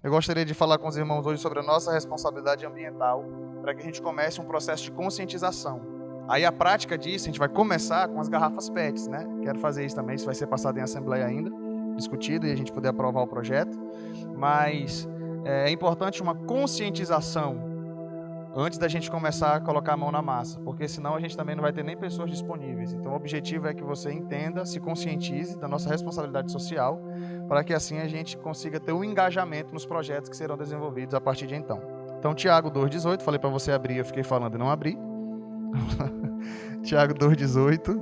eu gostaria de falar com os irmãos hoje sobre a nossa responsabilidade ambiental, para que a gente comece um processo de conscientização. Aí a prática disso, a gente vai começar com as garrafas PETs, né? Quero fazer isso também, isso vai ser passado em assembleia ainda, discutido, e a gente poder aprovar o projeto. Mas é importante uma conscientização antes da gente começar a colocar a mão na massa, porque senão a gente também não vai ter nem pessoas disponíveis. Então o objetivo é que você entenda, se conscientize da nossa responsabilidade social, para que assim a gente consiga ter um engajamento nos projetos que serão desenvolvidos a partir de então. Então Tiago 2,18, falei para você abrir, eu fiquei falando e não abri. Tiago 2,18.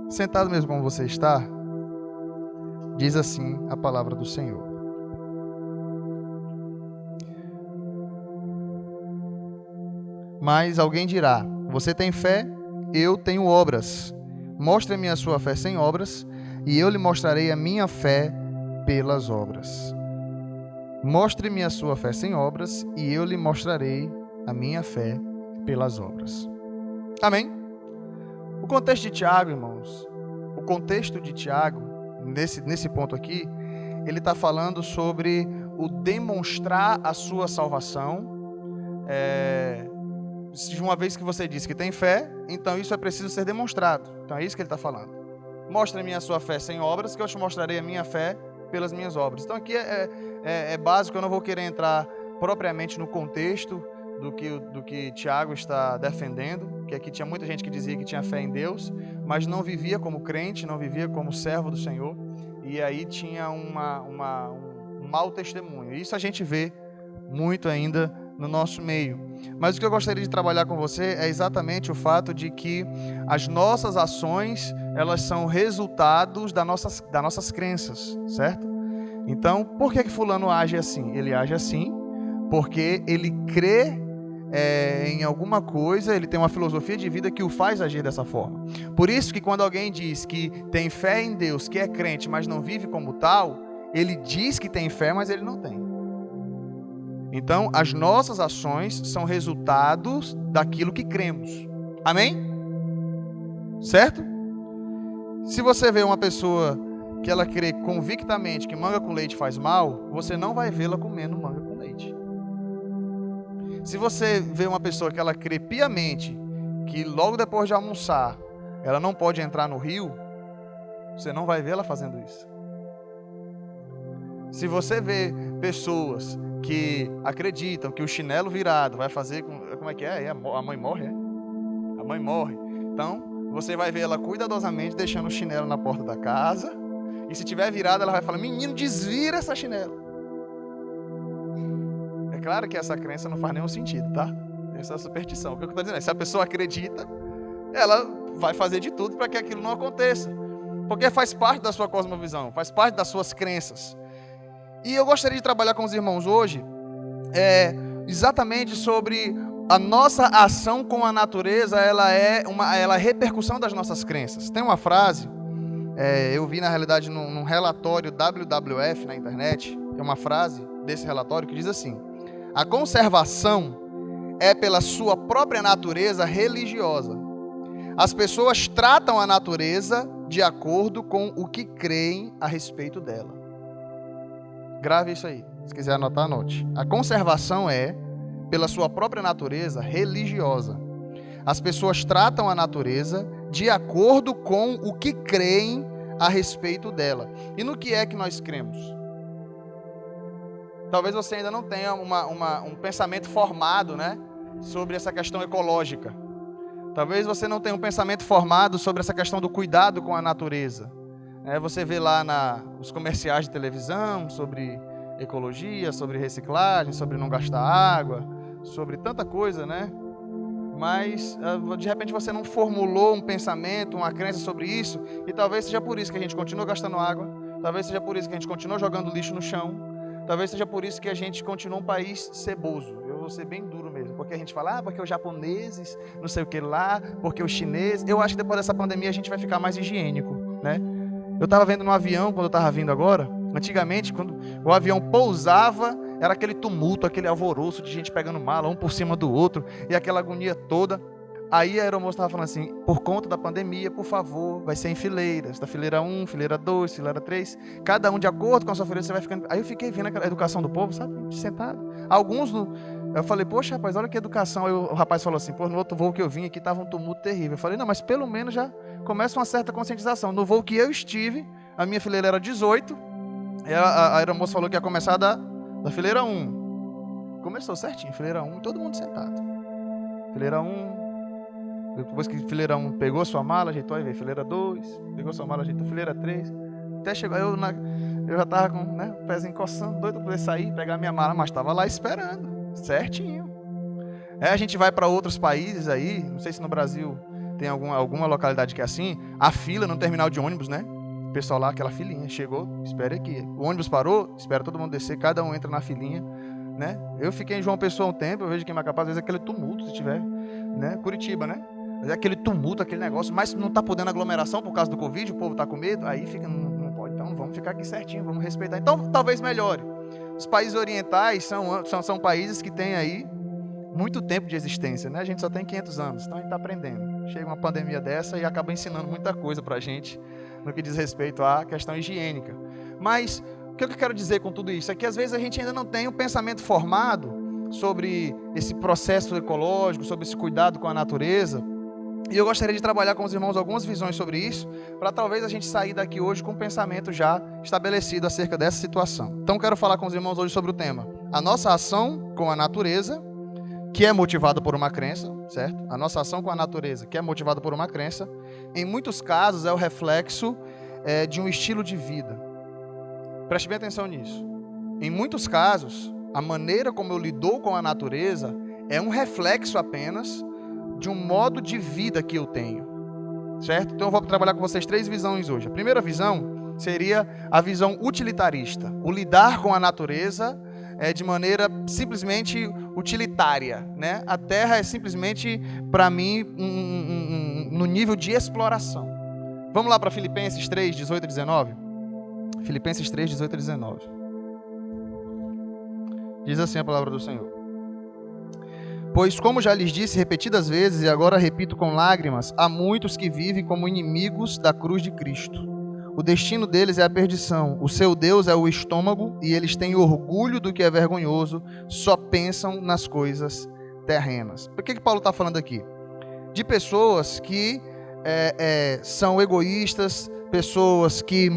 Sentado mesmo como você está, diz assim a palavra do Senhor. Mas alguém dirá: você tem fé, eu tenho obras. Mostre-me a sua fé sem obras, e eu lhe mostrarei a minha fé pelas obras. Mostre-me a sua fé sem obras, e eu lhe mostrarei a minha fé pelas obras. Amém? O contexto de Tiago, irmãos, o contexto de Tiago, nesse ponto aqui, ele está falando sobre o demonstrar a sua salvação. De uma vez que você disse que tem fé, então isso é preciso ser demonstrado. Então é isso que ele está falando. Mostre-me a sua fé sem obras, que eu te mostrarei a minha fé pelas minhas obras. Então aqui é básico, eu não vou querer entrar propriamente no contexto do que Tiago está defendendo, que aqui tinha muita gente que dizia que tinha fé em Deus, mas não vivia como crente, não vivia como servo do Senhor, e aí tinha um mau testemunho. Isso a gente vê muito ainda no nosso meio. Mas o que eu gostaria de trabalhar com você é exatamente o fato de que as nossas ações, elas são resultados das nossas crenças, certo? Então, por que fulano age assim? Ele age assim porque ele crê em alguma coisa, ele tem uma filosofia de vida que o faz agir dessa forma. Por isso que quando alguém diz que tem fé em Deus, que é crente, mas não vive como tal, ele diz que tem fé, mas ele não tem. Então, as nossas ações são resultados daquilo que cremos. Amém? Certo? Se você vê uma pessoa que ela crê convictamente que manga com leite faz mal, você não vai vê-la comendo manga com leite. Se você vê uma pessoa que ela crê piamente que logo depois de almoçar ela não pode entrar no rio, você não vai vê-la fazendo isso. Se você vê pessoas que acreditam que o chinelo virado vai fazer como é que é? A mãe morre, A mãe morre. Então, você vai ver ela cuidadosamente deixando o chinelo na porta da casa, e se tiver virado, ela vai falar: menino, desvira essa chinela. É claro que essa crença não faz nenhum sentido, tá? Essa é a superstição. O que eu estou dizendo é, se a pessoa acredita, ela vai fazer de tudo para que aquilo não aconteça, porque faz parte da sua cosmovisão, faz parte das suas crenças. E eu gostaria de trabalhar com os irmãos hoje exatamente sobre a nossa ação com a natureza. Ela é repercussão das nossas crenças. Tem uma frase, eu vi na realidade num relatório WWF na internet, tem uma frase desse relatório que diz assim: a conservação é pela sua própria natureza religiosa. As pessoas tratam a natureza de acordo com o que creem a respeito dela. Grave isso aí. Se quiser anotar, anote. A conservação é, pela sua própria natureza, religiosa. As pessoas tratam a natureza de acordo com o que creem a respeito dela. E no que é que nós cremos? Talvez você ainda não tenha um pensamento formado, né, sobre essa questão ecológica. Talvez você não tenha um pensamento formado sobre essa questão do cuidado com a natureza. Você vê lá os comerciais de televisão sobre ecologia, sobre reciclagem, sobre não gastar água, sobre tanta coisa, né? Mas de repente você não formulou um pensamento, uma crença sobre isso, e talvez seja por isso que a gente continua gastando água, talvez seja por isso que a gente continua jogando lixo no chão, talvez seja por isso que a gente continua um país ceboso. Eu vou ser bem duro mesmo, porque a gente fala, porque os japoneses, não sei o que lá, porque os chineses. Eu acho que depois dessa pandemia a gente vai ficar mais higiênico, né? Eu estava vendo no avião, quando eu estava vindo agora, antigamente, quando o avião pousava, era aquele tumulto, aquele alvoroço de gente pegando mala, um por cima do outro, e aquela agonia toda. Aí a aeromoça estava falando assim, por conta da pandemia, por favor, vai ser em fileiras, da fileira 1, fileira 2, fileira 3, cada um de acordo com a sua fileira, você vai ficando... Aí eu fiquei vendo aquela educação do povo, sabe, sentado. Alguns, eu falei, poxa, rapaz, olha que educação. Aí o rapaz falou assim, pô, no outro voo que eu vim aqui estava um tumulto terrível. Eu falei, não, mas pelo menos já começa uma certa conscientização. No voo que eu estive, a minha fileira era 18, e a aeromoça falou que ia começar da fileira 1. Começou certinho, fileira 1, todo mundo sentado. Fileira 1... Depois que fileira 1 pegou sua mala, ajeitou, aí veio fileira 2, pegou sua mala, ajeitou, fileira 3, até chegou, eu já estava com o pezinho coçando, doido para poder sair, pegar minha mala, mas estava lá esperando, certinho. A gente vai para outros países aí, não sei se no Brasil tem alguma localidade que é assim, a fila no terminal de ônibus, né? O pessoal lá, aquela filinha, chegou, espere aqui. O ônibus parou, espera todo mundo descer, cada um entra na filinha, né? Eu fiquei em João Pessoa um tempo, eu vejo que em Macapá, às vezes aquele tumulto, se tiver, né? Curitiba, né? Aquele tumulto, aquele negócio, mas não está podendo aglomeração por causa do Covid, o povo está com medo, aí fica, não pode, então vamos ficar aqui certinho, vamos respeitar. Então, talvez melhore. Os países orientais são países que têm aí muito tempo de existência, né? A gente só tem 500 anos, então a gente está aprendendo. Chega uma pandemia dessa e acaba ensinando muita coisa para a gente no que diz respeito à questão higiênica. Mas, o que eu quero dizer com tudo isso? É que às vezes a gente ainda não tem um pensamento formado sobre esse processo ecológico, sobre esse cuidado com a natureza. E eu gostaria de trabalhar com os irmãos algumas visões sobre isso, para talvez a gente sair daqui hoje com um pensamento já estabelecido acerca dessa situação. Então quero falar com os irmãos hoje sobre o tema: a nossa ação com a natureza, que é motivada por uma crença, certo? A nossa ação com a natureza, que é motivada por uma crença, em muitos casos é o reflexo de um estilo de vida. Preste bem atenção nisso. Em muitos casos, a maneira como eu lido com a natureza é um reflexo apenas de um modo de vida que eu tenho, certo? Então eu vou trabalhar com vocês 3 visões hoje. A primeira visão seria a visão utilitarista, o lidar com a natureza de maneira simplesmente utilitária, né? A terra é simplesmente, para mim, no nível de exploração. Vamos lá para Filipenses 3, 18 e 19? Filipenses 3, 18 e 19. Diz assim a palavra do Senhor: pois, como já lhes disse repetidas vezes, e agora repito com lágrimas, há muitos que vivem como inimigos da cruz de Cristo. O destino deles é a perdição, o seu Deus é o estômago, e eles têm orgulho do que é vergonhoso, só pensam nas coisas terrenas. Por que Paulo está falando aqui? De pessoas que são egoístas, pessoas que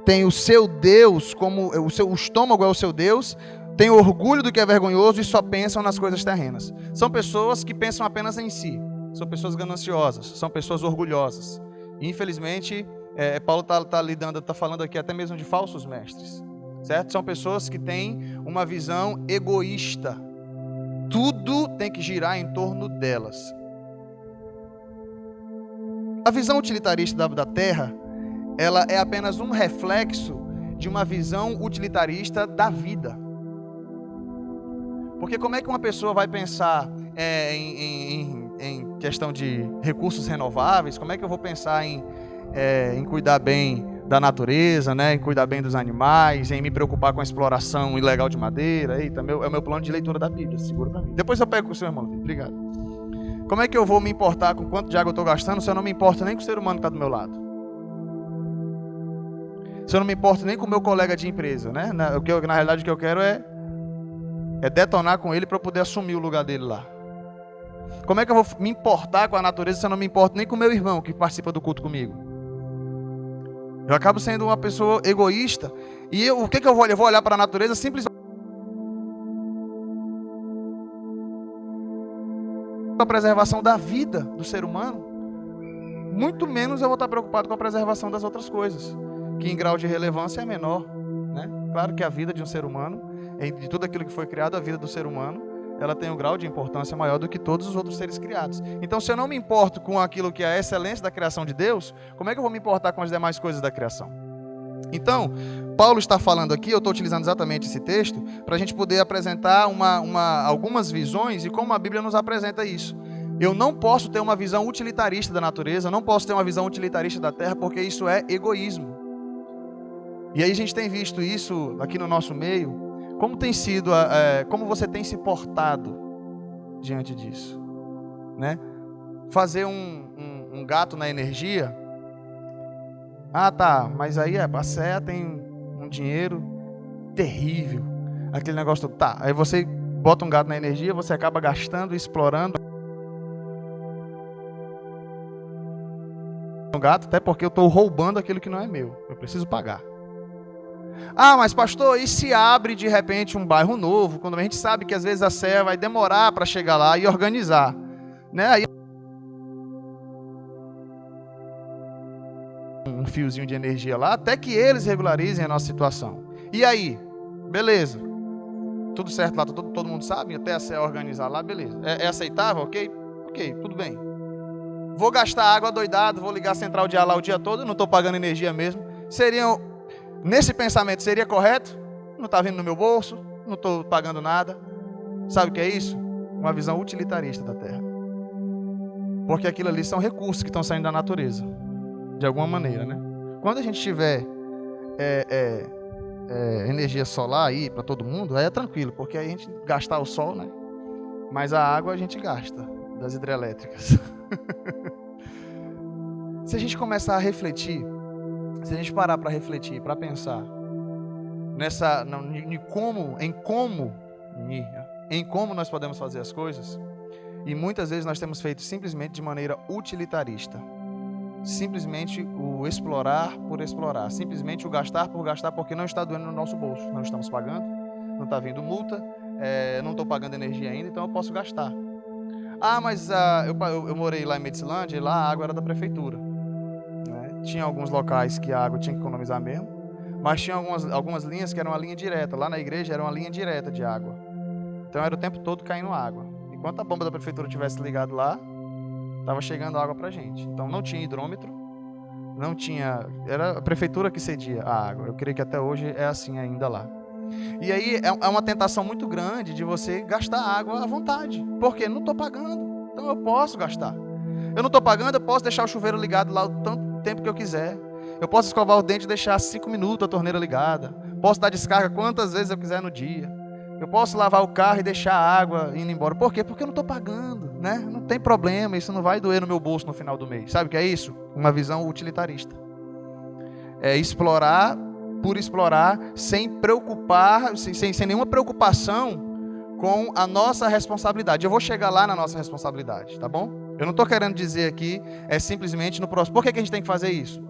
têm o seu Deus, como o estômago é o seu Deus, têm orgulho do que é vergonhoso e só pensam nas coisas terrenas. São pessoas que pensam apenas em si. São pessoas gananciosas, são pessoas orgulhosas. E, infelizmente, Paulo está falando aqui até mesmo de falsos mestres, certo? São pessoas que têm uma visão egoísta. Tudo tem que girar em torno delas. A visão utilitarista da terra, ela é apenas um reflexo de uma visão utilitarista da vida. Porque como é que uma pessoa vai pensar em questão de recursos renováveis? Como é que eu vou pensar em cuidar bem da natureza, né? Em cuidar bem dos animais, em me preocupar com a exploração ilegal de madeira? Eita, é o meu plano de leitura da Bíblia, segura para mim. Depois eu pego com o seu irmão, obrigado. Como é que eu vou me importar com quanto de água eu estou gastando se eu não me importo nem com o ser humano que está do meu lado? Se eu não me importo nem com o meu colega de empresa, né? Na realidade o que eu quero é detonar com ele para eu poder assumir o lugar dele lá. Como é que eu vou me importar com a natureza se eu não me importo nem com o meu irmão que participa do culto comigo? Eu acabo sendo uma pessoa egoísta. E o que eu vou olhar? Eu vou olhar para a natureza simplesmente para a preservação da vida do ser humano. Muito menos eu vou estar preocupado com a preservação das outras coisas, que em grau de relevância é menor, né? Claro que a vida de um ser humano, de tudo aquilo que foi criado, a vida do ser humano, ela tem um grau de importância maior do que todos os outros seres criados. Então, se eu não me importo com aquilo que é a excelência da criação de Deus, como é que eu vou me importar com as demais coisas da criação? Então, Paulo está falando aqui, eu estou utilizando exatamente esse texto, para a gente poder apresentar algumas visões e como a Bíblia nos apresenta isso. Eu não posso ter uma visão utilitarista da natureza, não posso ter uma visão utilitarista da terra, porque isso é egoísmo. E aí a gente tem visto isso aqui no nosso meio. Como tem sido, como você tem se portado diante disso, né? fazer um gato na energia. Ah, tá, mas aí a CEA tem um dinheiro terrível. Aquele negócio todo. Tá, aí você bota um gato na energia, você acaba gastando, explorando o gato, até porque eu estou roubando aquilo que não é meu. Eu preciso pagar. Ah, mas pastor, e se abre de repente um bairro novo, quando a gente sabe que às vezes a CEA vai demorar para chegar lá e organizar, né? Aí um fiozinho de energia lá, até que eles regularizem a nossa situação. E aí? Beleza. Tudo certo lá, todo mundo sabe, até a CEA organizar lá, beleza. É aceitável, ok? Ok, tudo bem. Vou gastar água doidado, vou ligar a central de ar lá o dia todo, não estou pagando energia mesmo. Nesse pensamento, seria correto? Não está vindo no meu bolso, não estou pagando nada. Sabe o que é isso? Uma visão utilitarista da Terra. Porque aquilo ali são recursos que estão saindo da natureza, de alguma maneira, né? Quando a gente tiver energia solar aí para todo mundo, aí é tranquilo, porque aí a gente gastar o sol, né? Mas a água a gente gasta, das hidrelétricas. Se a gente começar a refletir, se a gente parar para refletir, para pensar em como nós podemos fazer as coisas, e muitas vezes nós temos feito simplesmente de maneira utilitarista, simplesmente o explorar por explorar, simplesmente o gastar por gastar, porque não está doendo no nosso bolso, não estamos pagando, não está vindo multa, não estou pagando energia ainda, então eu posso gastar. Ah, mas eu morei lá em Medicilândia e lá a água era da prefeitura, né? Tinha alguns locais que a água tinha que economizar mesmo, mas tinha algumas linhas que eram uma linha direta. Lá na igreja era uma linha direta de água, então era o tempo todo caindo água. Enquanto a bomba da prefeitura tivesse ligado lá, estava chegando água pra gente. Então não tinha hidrômetro, não tinha, era a prefeitura que cedia a água. Eu creio que até hoje é assim ainda lá. E aí é uma tentação muito grande de você gastar água à vontade, porque não estou pagando, então eu posso gastar. Eu não estou pagando, eu posso deixar o chuveiro ligado lá o tanto tempo que eu quiser. Eu posso escovar o dente e deixar 5 minutos a torneira ligada. Posso dar descarga quantas vezes eu quiser no dia. Eu posso lavar o carro e deixar a água indo embora. Por quê? Porque eu não estou pagando, né? Não tem problema, isso não vai doer no meu bolso no final do mês. Sabe o que é isso? Uma visão utilitarista. É explorar por explorar, sem preocupar, sem nenhuma preocupação com a nossa responsabilidade. Eu vou chegar lá na nossa responsabilidade, tá bom? Eu não estou querendo dizer aqui, simplesmente no próximo. Por que a gente tem que fazer isso?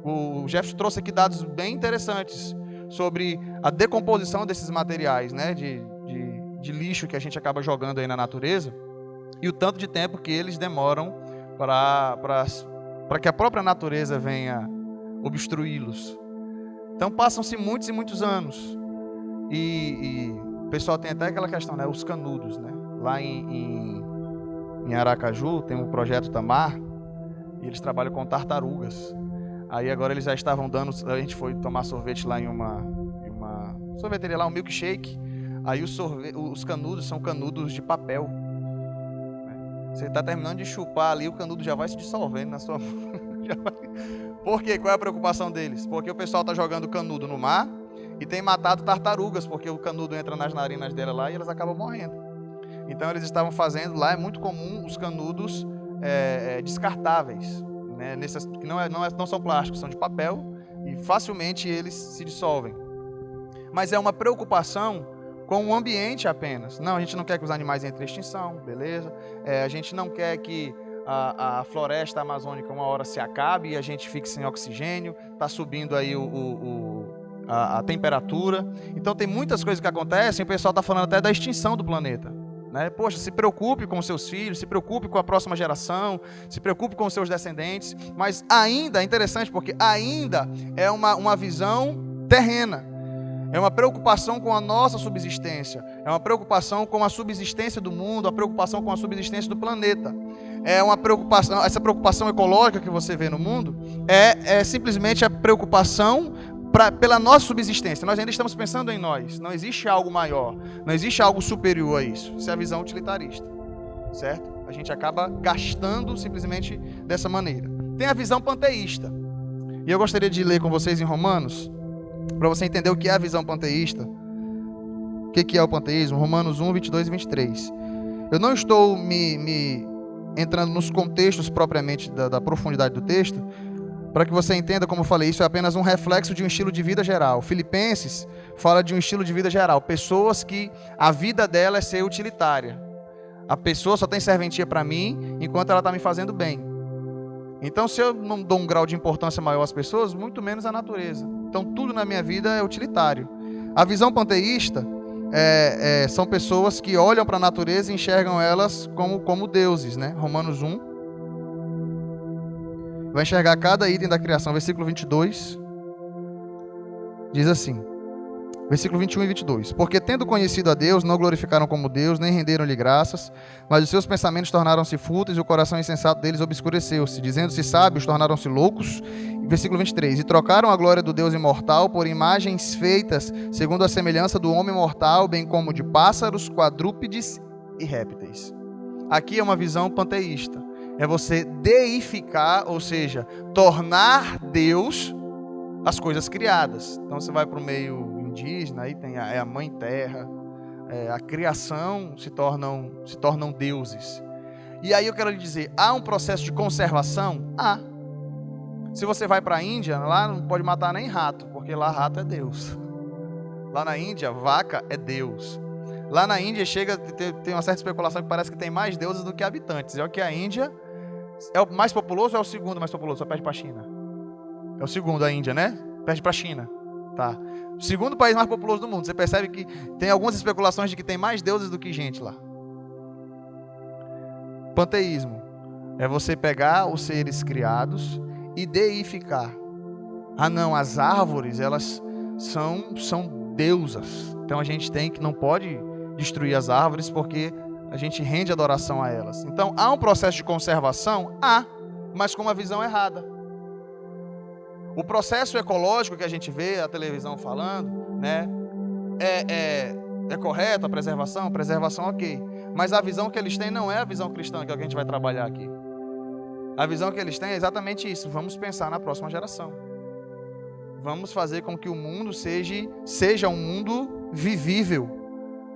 O Jefferson trouxe aqui dados bem interessantes sobre a decomposição desses materiais, né, de lixo que a gente acaba jogando aí na natureza, e o tanto de tempo que eles demoram para que a própria natureza venha obstruí-los. Então passam-se muitos e muitos anos. E o pessoal tem até aquela questão, né? Os canudos, né? Lá em Aracaju tem um projeto Tamar, e eles trabalham com tartarugas. Aí agora eles já estavam dando. A gente foi tomar sorvete lá em uma sorveteria lá, um milkshake. Aí os canudos são canudos de papel. Você está terminando de chupar ali, o canudo já vai se dissolvendo na sua mão. Por quê? Qual é a preocupação deles? Porque o pessoal está jogando canudo no mar e tem matado tartarugas, porque o canudo entra nas narinas dela lá e elas acabam morrendo. Então eles estavam fazendo lá, é muito comum os canudos descartáveis, né? Que não são plásticos, são de papel e facilmente eles se dissolvem. Mas é uma preocupação com o ambiente apenas. Não, a gente não quer que os animais entrem em extinção, beleza? A gente não quer que a floresta amazônica uma hora se acabe e a gente fique sem oxigênio, está subindo aí a temperatura. Então tem muitas coisas que acontecem, o pessoal está falando até da extinção do planeta, né? Poxa, se preocupe com os seus filhos, se preocupe com a próxima geração, se preocupe com os seus descendentes, mas ainda é interessante porque ainda é uma visão terrena. É uma preocupação com a nossa subsistência, é uma preocupação com a subsistência do mundo, a preocupação com a subsistência do planeta. É uma preocupação, essa preocupação ecológica que você vê no mundo é simplesmente a preocupação pela nossa subsistência. Nós ainda estamos pensando em nós, não existe algo maior, não existe algo superior a isso. Isso é a visão utilitarista, certo? A gente acaba gastando simplesmente dessa maneira. Tem a visão panteísta, e eu gostaria de ler com vocês em Romanos, para você entender o que é a visão panteísta. O que é o panteísmo? Romanos 1, 22 e 23. Eu não estou me entrando nos contextos propriamente da profundidade do texto, para que você entenda, como eu falei, isso é apenas um reflexo de um estilo de vida geral. Filipenses fala de um estilo de vida geral. Pessoas que a vida dela é ser utilitária. A pessoa só tem serventia para mim enquanto ela está me fazendo bem. Então, se eu não dou um grau de importância maior às pessoas, muito menos à natureza. Então, tudo na minha vida é utilitário. A visão panteísta são pessoas que olham para a natureza e enxergam elas como deuses, né? Romanos 1. Vai enxergar cada item da criação. Versículo 22. Diz assim. Versículo 21 e 22. Porque tendo conhecido a Deus, não glorificaram como Deus, nem renderam-lhe graças, mas os seus pensamentos tornaram-se fúteis e o coração insensato deles obscureceu-se. Dizendo-se sábios, tornaram-se loucos. Versículo 23. E trocaram a glória do Deus imortal por imagens feitas segundo a semelhança do homem mortal, bem como de pássaros, quadrúpedes e répteis. Aqui é uma visão panteísta. É você deificar, ou seja, tornar Deus as coisas criadas. Então você vai para o meio indígena, aí tem a mãe terra, a criação se tornam deuses. E aí eu quero lhe dizer, há um processo de conservação? Há. Se você vai para a Índia, lá não pode matar nem rato, porque lá rato é Deus. Lá na Índia, vaca é Deus. Lá na Índia tem uma certa especulação que parece que tem mais deuses do que habitantes. É o que a Índia é o mais populoso ou é o segundo mais populoso? Só perde para a China. É o segundo a Índia, né? Perde para a China. Tá. O segundo país mais populoso do mundo. Você percebe que tem algumas especulações de que tem mais deuses do que gente lá. Panteísmo é você pegar os seres criados e deificar. Ah, não, as árvores, elas são deusas. Então a gente não pode destruir as árvores porque a gente rende adoração a elas. Então há um processo de conservação? Há, mas com uma visão errada. O processo ecológico que a gente vê a televisão falando, né, é correto a preservação? Preservação, ok. Mas a visão que eles têm não é a visão cristã, que é o que a gente vai trabalhar aqui. A visão que eles têm é exatamente isso. Vamos pensar na próxima geração. Vamos fazer com que o mundo seja um mundo vivível,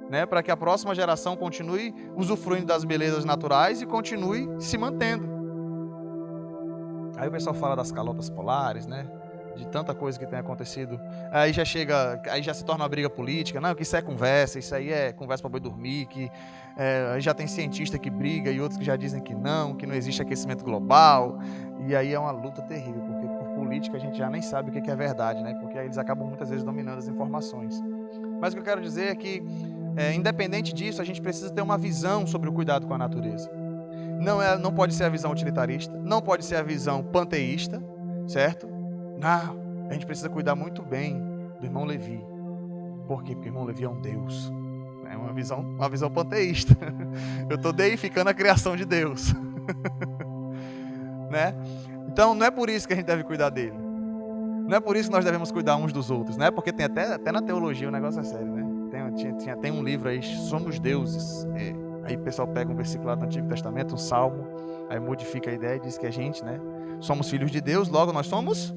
né, para que a próxima geração continue usufruindo das belezas naturais e continue se mantendo. Aí o pessoal fala das calotas polares, né? De tanta coisa que tem acontecido. Aí já se torna uma briga política. Não, que isso é conversa, isso aí é conversa para boi dormir, aí já tem cientista que briga e outros que já dizem que não existe aquecimento global. E aí é uma luta terrível, porque por política a gente já nem sabe o que é verdade, né? Porque aí eles acabam muitas vezes dominando as informações. Mas o que eu quero dizer é que, independente disso, a gente precisa ter uma visão sobre o cuidado com a natureza. Não pode ser a visão utilitarista, não pode ser a visão panteísta, certo? Não, a gente precisa cuidar muito bem do irmão Levi. Por quê? Porque o irmão Levi é um Deus. É uma visão panteísta. Eu estou deificando a criação de Deus. Né? Então não é por isso que a gente deve cuidar dele. Não é por isso que nós devemos cuidar uns dos outros, né? Porque tem até na teologia o negócio é sério, né? Tem um livro aí, Somos Deuses. Aí o pessoal pega um versículo lá do Antigo Testamento, um salmo, aí modifica a ideia e diz que a gente, né, somos filhos de Deus, logo nós somos.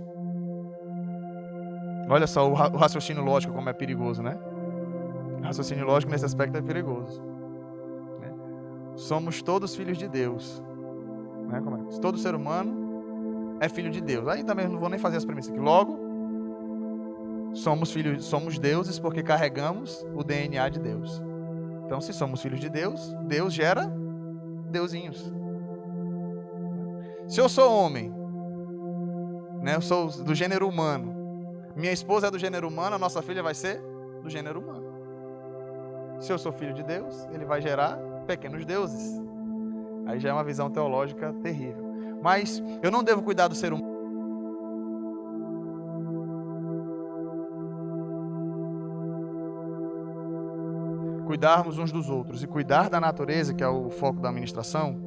Olha só o raciocínio lógico como é perigoso, né? O raciocínio lógico nesse aspecto é perigoso. Né? Somos todos filhos de Deus. Né? Todo ser humano é filho de Deus. Aí também não vou nem fazer as premissas aqui. Logo, somos deuses porque carregamos o DNA de Deus. Então, se somos filhos de Deus, Deus gera deusinhos. Se eu sou homem, né, eu sou do gênero humano, minha esposa é do gênero humano, a nossa filha vai ser do gênero humano. Se eu sou filho de Deus, ele vai gerar pequenos deuses. Aí já é uma visão teológica terrível. Mas eu não devo cuidar do ser humano. Cuidarmos uns dos outros e cuidar da natureza, que é o foco da ministração,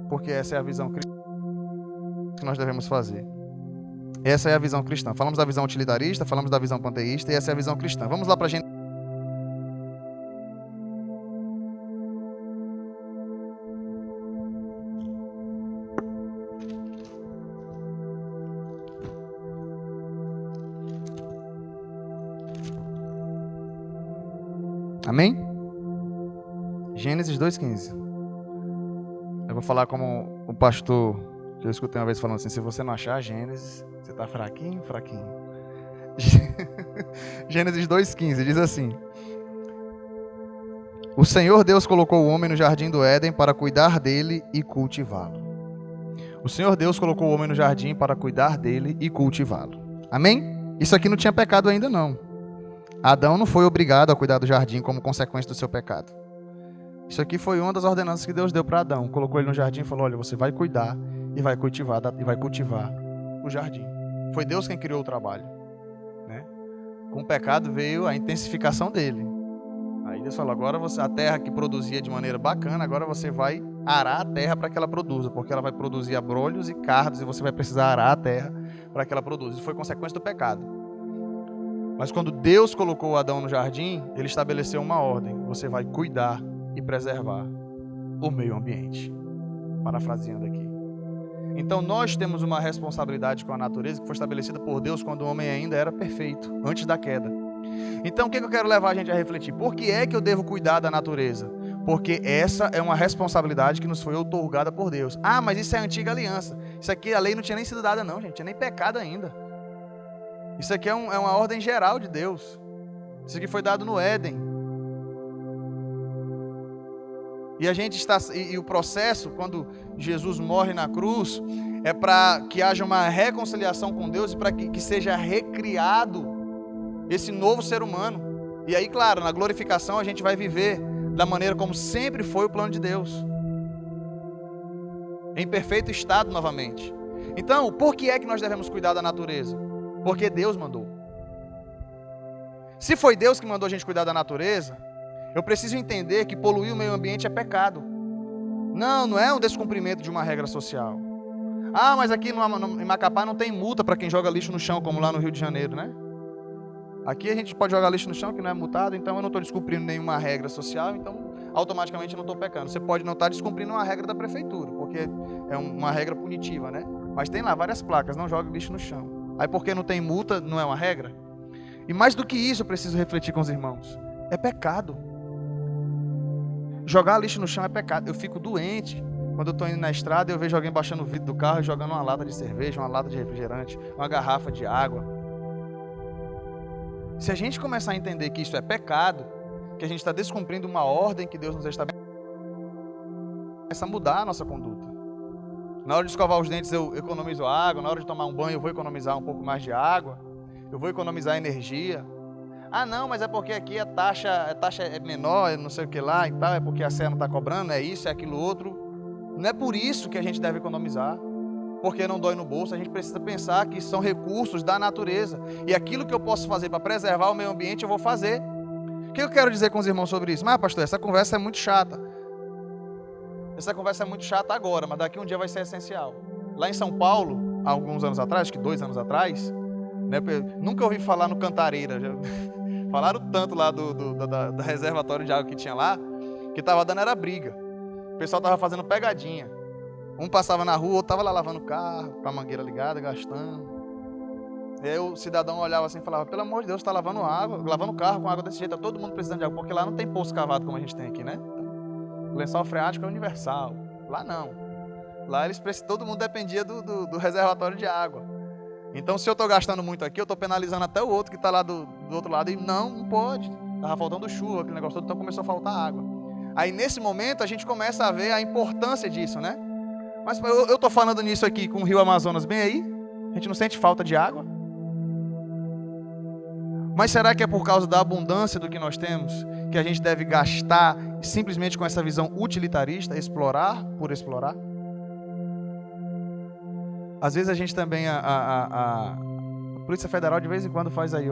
porque essa é a visão cristã que nós devemos fazer. Essa é a visão cristã. Falamos da visão utilitarista, falamos da visão panteísta e essa é a visão cristã. Vamos lá para a gente. Amém? Gênesis 2,15. Eu vou falar como o pastor, que eu escutei uma vez falando assim, se você não achar Gênesis, você está fraquinho. Gênesis 2,15 diz assim: o Senhor Deus colocou o homem no jardim do Éden para cuidar dele e cultivá-lo. O Senhor Deus colocou o homem no jardim para cuidar dele e cultivá-lo. Amém? Isso aqui não tinha pecado ainda não. Adão não foi obrigado a cuidar do jardim como consequência do seu pecado. Isso aqui foi uma das ordenanças que Deus deu para Adão. Colocou ele no jardim e falou, olha, você vai cuidar e vai cultivar o jardim. Foi Deus quem criou o trabalho, né? Com o pecado veio a intensificação dele. Aí Deus falou, agora a terra que produzia de maneira bacana, agora você vai arar a terra para que ela produza, porque ela vai produzir abrolhos e cardos e você vai precisar arar a terra para que ela produza. Isso foi consequência do pecado. Mas quando Deus colocou Adão no jardim, ele estabeleceu uma ordem. Você vai cuidar e preservar o meio ambiente. Parafraseando aqui. Então nós temos uma responsabilidade com a natureza que foi estabelecida por Deus quando o homem ainda era perfeito, antes da queda. Então o que eu quero levar a gente a refletir? Por que é que eu devo cuidar da natureza? Porque essa é uma responsabilidade que nos foi outorgada por Deus. Ah, mas isso é a antiga aliança. Isso aqui, a lei não tinha nem sido dada não, gente. Tinha nem pecado ainda. Isso aqui é uma ordem geral de Deus. Isso aqui foi dado no Éden. E o processo, quando Jesus morre na cruz, é para que haja uma reconciliação com Deus e para que seja recriado esse novo ser humano. E aí, claro, na glorificação a gente vai viver da maneira como sempre foi o plano de Deus. Em perfeito estado novamente. Então, por que é que nós devemos cuidar da natureza? Porque Deus mandou. Se foi Deus que mandou a gente cuidar da natureza, eu preciso entender que poluir o meio ambiente é pecado. Não é um descumprimento de uma regra social. Ah, mas aqui em Macapá não tem multa para quem joga lixo no chão, como lá no Rio de Janeiro, né? Aqui a gente pode jogar lixo no chão, que não é multado, então eu não estou descumprindo nenhuma regra social, então automaticamente eu não estou pecando. Você pode não estar descumprindo uma regra da prefeitura, porque é uma regra punitiva, né? Mas tem lá várias placas, não joga lixo no chão. Aí porque não tem multa, não é uma regra? E mais do que isso, eu preciso refletir com os irmãos. É pecado. Jogar lixo no chão é pecado. Eu fico doente quando eu estou indo na estrada e eu vejo alguém baixando o vidro do carro e jogando uma lata de cerveja, uma lata de refrigerante, uma garrafa de água. Se a gente começar a entender que isso é pecado, que a gente está descumprindo uma ordem que Deus nos estabeleceu, começa a mudar a nossa conduta. Na hora de escovar os dentes eu economizo água, na hora de tomar um banho eu vou economizar um pouco mais de água, eu vou economizar energia. Ah não, mas é porque aqui a taxa é menor, não sei o que lá e tal, é porque a Sé não está cobrando, é isso, é aquilo outro. Não é por isso que a gente deve economizar, porque não dói no bolso. A gente precisa pensar que são recursos da natureza, e aquilo que eu posso fazer para preservar o meio ambiente eu vou fazer. O que eu quero dizer com os irmãos sobre isso? Mas pastor, essa conversa é muito chata. Essa conversa é muito chata agora, mas daqui um dia vai ser essencial. Lá em São Paulo, há alguns anos atrás, acho que 2 anos atrás, né, nunca ouvi falar no Cantareira. Falaram tanto lá da reservatório de água que tinha lá, que estava dando era briga. O pessoal estava fazendo pegadinha. Um passava na rua, outro estava lá lavando o carro, com a mangueira ligada, gastando. E aí o cidadão olhava assim e falava, pelo amor de Deus, está lavando o carro com água desse jeito, tá todo mundo precisando de água, porque lá não tem poço cavado como a gente tem aqui, né? O lençol freático é universal. Lá não. Lá todo mundo dependia do reservatório de água. Então, se eu estou gastando muito aqui, eu estou penalizando até o outro que está lá do outro lado. E não pode. Estava faltando chuva, aquele negócio todo, então começou a faltar água. Aí, nesse momento, a gente começa a ver a importância disso, né? Mas eu estou falando nisso aqui com o Rio Amazonas bem aí. A gente não sente falta de água. Mas será que é por causa da abundância do que nós temos que a gente deve gastar simplesmente com essa visão utilitarista, explorar por explorar? Às vezes a gente também, a Polícia Federal de vez em quando faz aí,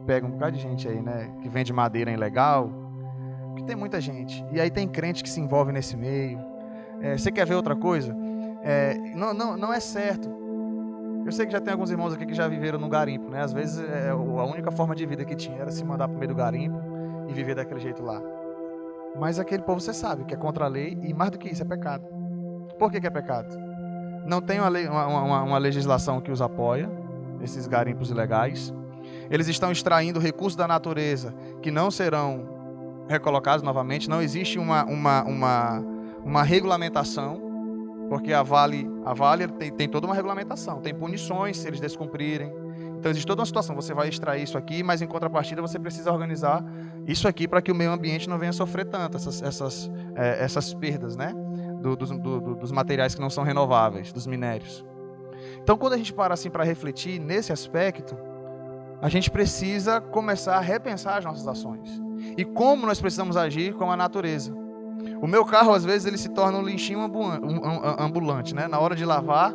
pega um bocado de gente aí, né, que vende madeira ilegal, porque tem muita gente, e aí tem crente que se envolve nesse meio. Você quer ver outra coisa? Não é certo. Eu sei que já tem alguns irmãos aqui que já viveram no garimpo, né, às vezes a única forma de vida que tinha era se mandar para o meio do garimpo e viver daquele jeito lá. Mas aquele povo, você sabe, que é contra a lei, e mais do que isso, é pecado. Por que é pecado? Não tem uma legislação que os apoia, esses garimpos ilegais. Eles estão extraindo recursos da natureza que não serão recolocados novamente. Não existe uma regulamentação. Porque a Vale tem toda uma regulamentação, tem punições se eles descumprirem. Então existe toda uma situação, você vai extrair isso aqui, mas em contrapartida você precisa organizar isso aqui para que o meio ambiente não venha sofrer tanto essas perdas, né? Dos materiais que não são renováveis, dos minérios. Então quando a gente para assim para refletir nesse aspecto, a gente precisa começar a repensar as nossas ações. E como nós precisamos agir com a natureza. O meu carro, às vezes, ele se torna um lixinho ambulante, né? Na hora de lavar,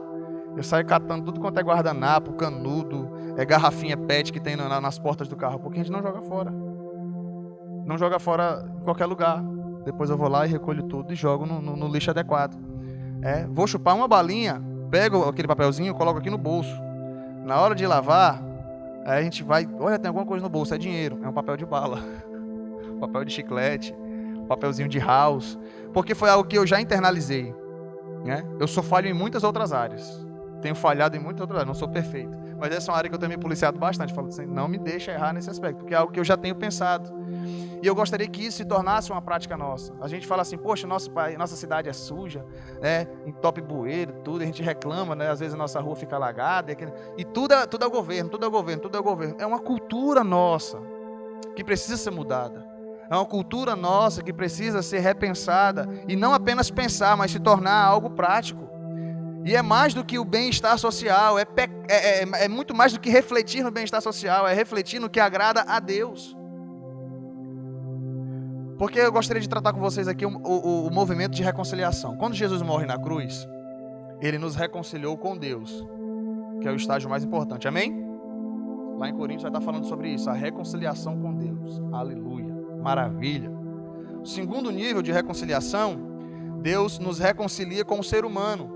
eu saio catando tudo quanto é guardanapo, canudo, garrafinha PET que tem nas portas do carro, porque a gente não joga fora. Não joga fora em qualquer lugar. Depois eu vou lá e recolho tudo e jogo no lixo adequado. Vou chupar uma balinha, pego aquele papelzinho, coloco aqui no bolso. Na hora de lavar, aí a gente vai, olha, tem alguma coisa no bolso, é dinheiro, é um papel de bala, papel de chiclete, papelzinho de house, porque foi algo que eu já internalizei, né? Eu sou falho em muitas outras áreas, tenho falhado em muitas outras áreas, não sou perfeito, mas essa é uma área que eu tenho me policiado bastante, falo assim, não me deixa errar nesse aspecto, porque é algo que eu já tenho pensado, e eu gostaria que isso se tornasse uma prática nossa. A gente fala assim, poxa, nossa cidade é suja, entope bueiro, tudo, a gente reclama, né? Às vezes a nossa rua fica alagada, e tudo é o governo, tudo é o governo, tudo é o governo. É uma cultura nossa que precisa ser mudada. É uma cultura nossa que precisa ser repensada, e não apenas pensar, mas se tornar algo prático. E é mais do que o bem-estar social, é muito mais do que refletir no bem-estar social, é refletir no que agrada a Deus. Porque eu gostaria de tratar com vocês aqui o movimento de reconciliação. Quando Jesus morre na cruz, ele nos reconciliou com Deus, que é o estágio mais importante, amém? Lá em Coríntios vai estar falando sobre isso, a reconciliação com Deus, aleluia, maravilha. O segundo nível de reconciliação, Deus nos reconcilia com o ser humano.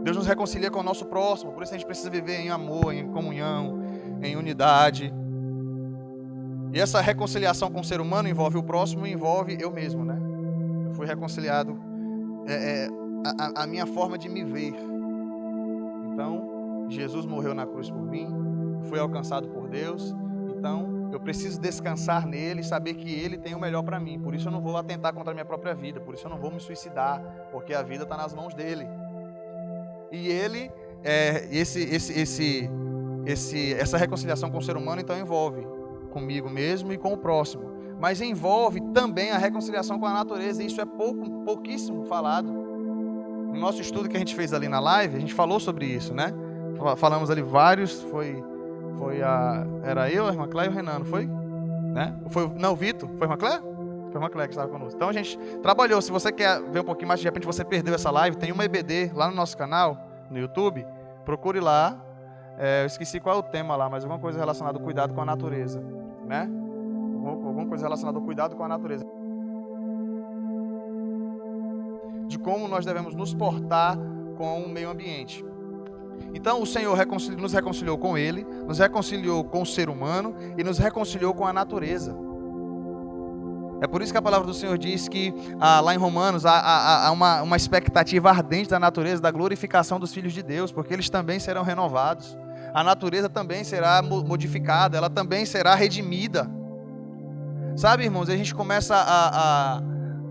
Deus nos reconcilia com o nosso próximo, por isso a gente precisa viver em amor, em comunhão, em unidade. E essa reconciliação com o ser humano envolve o próximo e envolve eu mesmo, né? Eu fui reconciliado, a minha forma de me ver. Então, Jesus morreu na cruz por mim, fui alcançado por Deus, então eu preciso descansar nele e saber que ele tem o melhor para mim. Por isso eu não vou atentar contra a minha própria vida, por isso eu não vou me suicidar, porque a vida está nas mãos dele. E ele, essa reconciliação com o ser humano, então envolve comigo mesmo e com o próximo, mas envolve também a reconciliação com a natureza, e isso é pouquíssimo falado. No nosso estudo que a gente fez ali na live, a gente falou sobre isso, né? Falamos ali vários, era eu, a irmã Cléia e o Renan, não foi? Né? Não, o Vitor, foi a irmã Cléia? Foi a irmã Cléia que estava conosco. Então a gente trabalhou, se você quer ver um pouquinho mais, de repente você perdeu essa live, tem uma EBD lá no nosso canal, no YouTube, procure lá, eu esqueci qual é o tema lá, mas alguma coisa relacionada ao cuidado com a natureza, né? Alguma coisa relacionada ao cuidado com a natureza, de como nós devemos nos portar com o meio ambiente. Então o Senhor nos reconciliou com Ele, nos reconciliou com o ser humano e nos reconciliou com a natureza. É por isso que a palavra do Senhor diz que lá em Romanos há uma expectativa ardente da natureza, da glorificação dos filhos de Deus, porque eles também serão renovados. A natureza também será modificada, ela também será redimida. Sabe, irmãos, a gente começa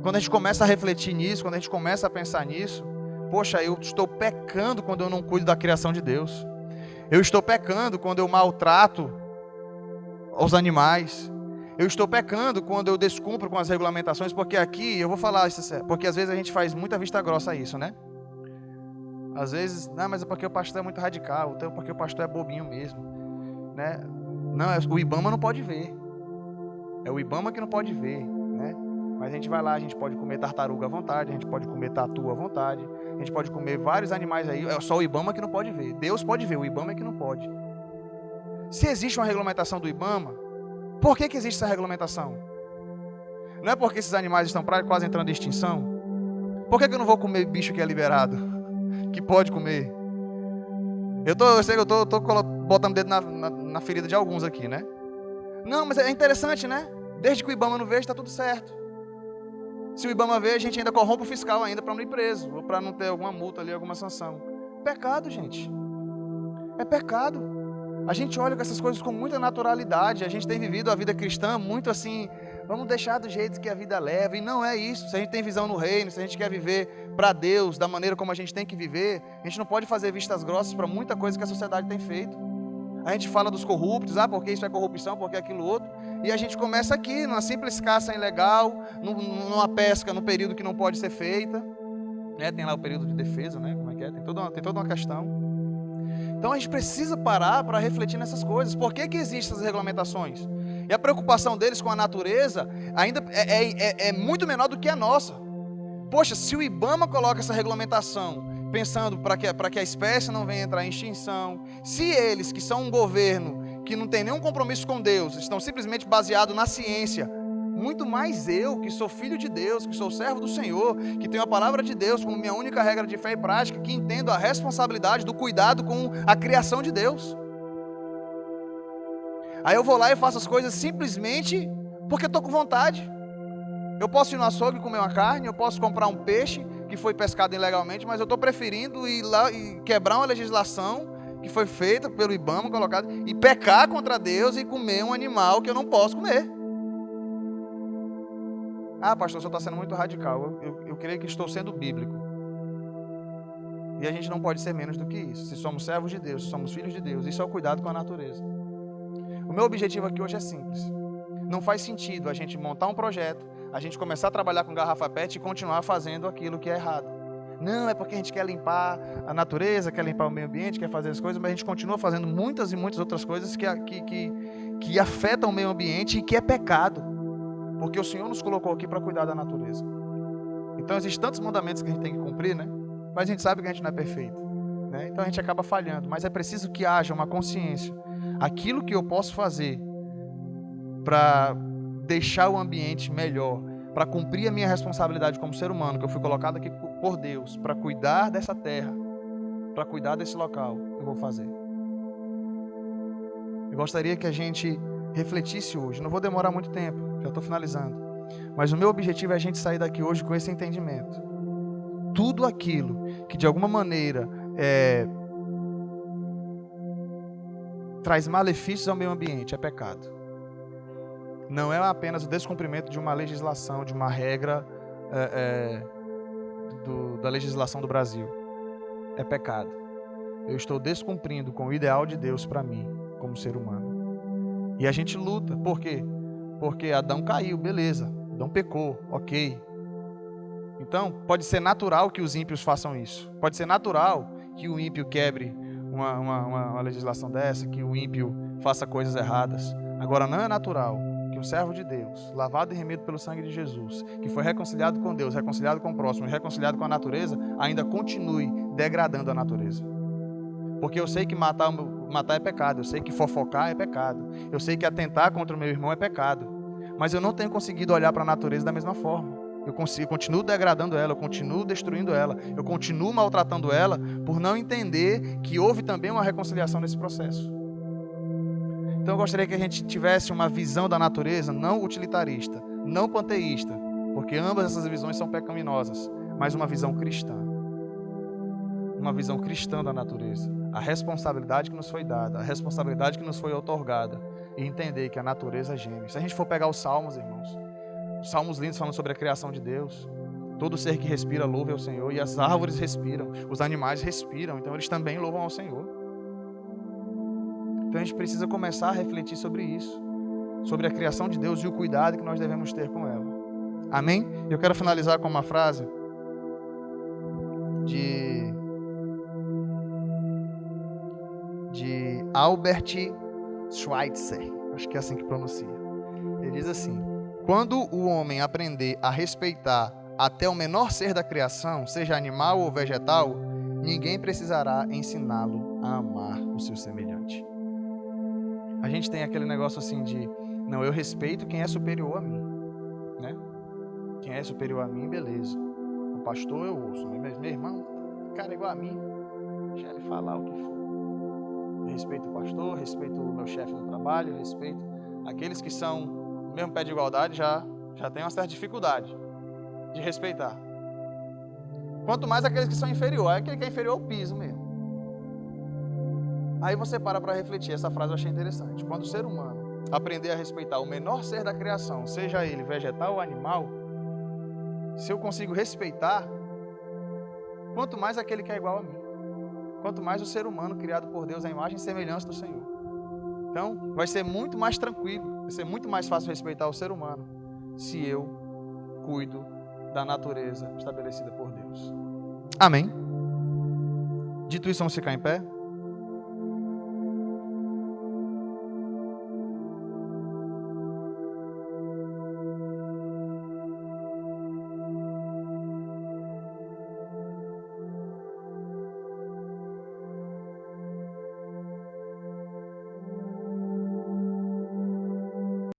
quando a gente começa a refletir nisso, quando a gente começa a pensar nisso, poxa, eu estou pecando quando eu não cuido da criação de Deus. Eu estou pecando quando eu maltrato os animais. Eu estou pecando quando eu descumpro com as regulamentações, porque aqui, eu vou falar isso, porque às vezes a gente faz muita vista grossa a isso, né? Às vezes, não, mas é porque o pastor é muito radical, então porque o pastor é bobinho mesmo, né? Não, o IBAMA não pode ver. É o IBAMA que não pode ver, né? Mas a gente vai lá, a gente pode comer tartaruga à vontade, a gente pode comer tatu à vontade, a gente pode comer vários animais aí, é só o IBAMA que não pode ver. Deus pode ver, o IBAMA é que não pode. Se existe uma regulamentação do IBAMA, por que existe essa regulamentação? Não é porque esses animais estão quase entrando em extinção? Por que eu não vou comer bicho que é liberado? Que pode comer? Eu sei que eu tô botando dedo na ferida de alguns aqui, né? Não, mas é interessante, né? Desde que o IBAMA não veja, está tudo certo. Se o IBAMA ver, a gente ainda corrompe o fiscal ainda para não ir preso, ou para não ter alguma multa ali, alguma sanção. Pecado, gente. É pecado. A gente olha com essas coisas com muita naturalidade. A gente tem vivido a vida cristã muito assim, vamos deixar do jeito que a vida leva. E não é isso. Se a gente tem visão no reino, se a gente quer viver para Deus, da maneira como a gente tem que viver, a gente não pode fazer vistas grossas para muita coisa que a sociedade tem feito. A gente fala dos corruptos, porque isso é corrupção, porque aquilo outro, e a gente começa aqui, numa simples caça ilegal, numa pesca no período que não pode ser feita, né? Tem lá o período de defesa, né? Como é que é? Tem toda uma questão. Então a gente precisa parar para refletir nessas coisas. Por que existem essas regulamentações? E a preocupação deles com a natureza ainda é muito menor do que a nossa. Poxa, se o IBAMA coloca essa regulamentação pensando para que a espécie não venha entrar em extinção, se eles, que são um governo que não tem nenhum compromisso com Deus, estão simplesmente baseados na ciência, muito mais eu, que sou filho de Deus, que sou servo do Senhor, que tenho a palavra de Deus como minha única regra de fé e prática, que entendo a responsabilidade do cuidado com a criação de Deus. Aí eu vou lá e faço as coisas simplesmente porque estou com vontade. Eu posso ir no açougue e comer uma carne, eu posso comprar um peixe que foi pescado ilegalmente, mas eu estou preferindo ir lá e quebrar uma legislação que foi feita pelo IBAMA, colocada, e pecar contra Deus e comer um animal que eu não posso comer. Pastor, o senhor está sendo muito radical. Eu creio que estou sendo bíblico. E a gente não pode ser menos do que isso. Se somos servos de Deus, se somos filhos de Deus, isso é o cuidado com a natureza. O meu objetivo aqui hoje é simples. Não faz sentido a gente montar um projeto, a gente começar a trabalhar com garrafa PET e continuar fazendo aquilo que é errado. Não, é porque a gente quer limpar a natureza, quer limpar o meio ambiente, quer fazer as coisas, mas a gente continua fazendo muitas e muitas outras coisas que afetam o meio ambiente e que é pecado. Porque o Senhor nos colocou aqui para cuidar da natureza. Então existem tantos mandamentos que a gente tem que cumprir, né? Mas a gente sabe que a gente não é perfeito, né? Então a gente acaba falhando. Mas é preciso que haja uma consciência. Aquilo que eu posso fazer para deixar o ambiente melhor, para cumprir a minha responsabilidade como ser humano, que eu fui colocado aqui por Deus, para cuidar dessa terra, para cuidar desse local, eu vou fazer. Eu gostaria que a gente refletisse hoje. Não vou demorar muito tempo, já estou finalizando. Mas o meu objetivo é a gente sair daqui hoje com esse entendimento. Tudo aquilo que de alguma maneira traz malefícios ao meio ambiente é pecado. Não é apenas o descumprimento de uma legislação, de uma regra da legislação do Brasil. É pecado. Eu estou descumprindo com o ideal de Deus para mim, como ser humano. E a gente luta. Por quê? Porque Adão caiu, beleza. Adão pecou, ok. Então, pode ser natural que os ímpios façam isso. Pode ser natural que o ímpio quebre uma legislação dessa, que o ímpio faça coisas erradas. Agora, não é natural que um servo de Deus, lavado e remido pelo sangue de Jesus, que foi reconciliado com Deus, reconciliado com o próximo, reconciliado com a natureza, ainda continue degradando a natureza. Porque eu sei que matar é pecado, eu sei que fofocar é pecado, eu sei que atentar contra o meu irmão é pecado, mas eu não tenho conseguido olhar para a natureza da mesma forma. Eu continuo degradando ela, eu continuo destruindo ela, eu continuo maltratando ela por não entender que houve também uma reconciliação nesse processo. Então eu gostaria que a gente tivesse uma visão da natureza não utilitarista, não panteísta, porque ambas essas visões são pecaminosas, mas uma visão cristã. Uma visão cristã da natureza. A responsabilidade que nos foi dada, a responsabilidade que nos foi outorgada, e entender que a natureza geme. Se a gente for pegar os salmos, irmãos, os salmos lindos falando sobre a criação de Deus, todo ser que respira louva ao Senhor, e as árvores respiram, os animais respiram, então eles também louvam ao Senhor. Então a gente precisa começar a refletir sobre isso, sobre a criação de Deus e o cuidado que nós devemos ter com ela. Amém? Eu quero finalizar com uma frase de Albert Schweitzer, acho que é assim que pronuncia. Ele diz assim: quando o homem aprender a respeitar até o menor ser da criação, seja animal ou vegetal, ninguém precisará ensiná-lo a amar o seu semelhante. A gente tem aquele negócio assim de, não, eu respeito quem é superior a mim, né? Quem é superior a mim, beleza. O pastor eu ouço, mas meu irmão, cara igual a mim, deixa ele falar o que for. Eu respeito o pastor, respeito o meu chefe no trabalho, respeito aqueles que são no mesmo pé de igualdade, já tem uma certa dificuldade de respeitar. Quanto mais aqueles que são inferiores, aquele que é inferior ao piso mesmo. Aí você para refletir, essa frase eu achei interessante. Quando o ser humano aprender a respeitar o menor ser da criação, seja ele vegetal ou animal, se eu consigo respeitar, quanto mais aquele que é igual a mim. Quanto mais o ser humano criado por Deus à imagem e semelhança do Senhor. Então, vai ser muito mais tranquilo, vai ser muito mais fácil respeitar o ser humano se eu cuido da natureza estabelecida por Deus. Amém? Dito isso, vamos ficar em pé?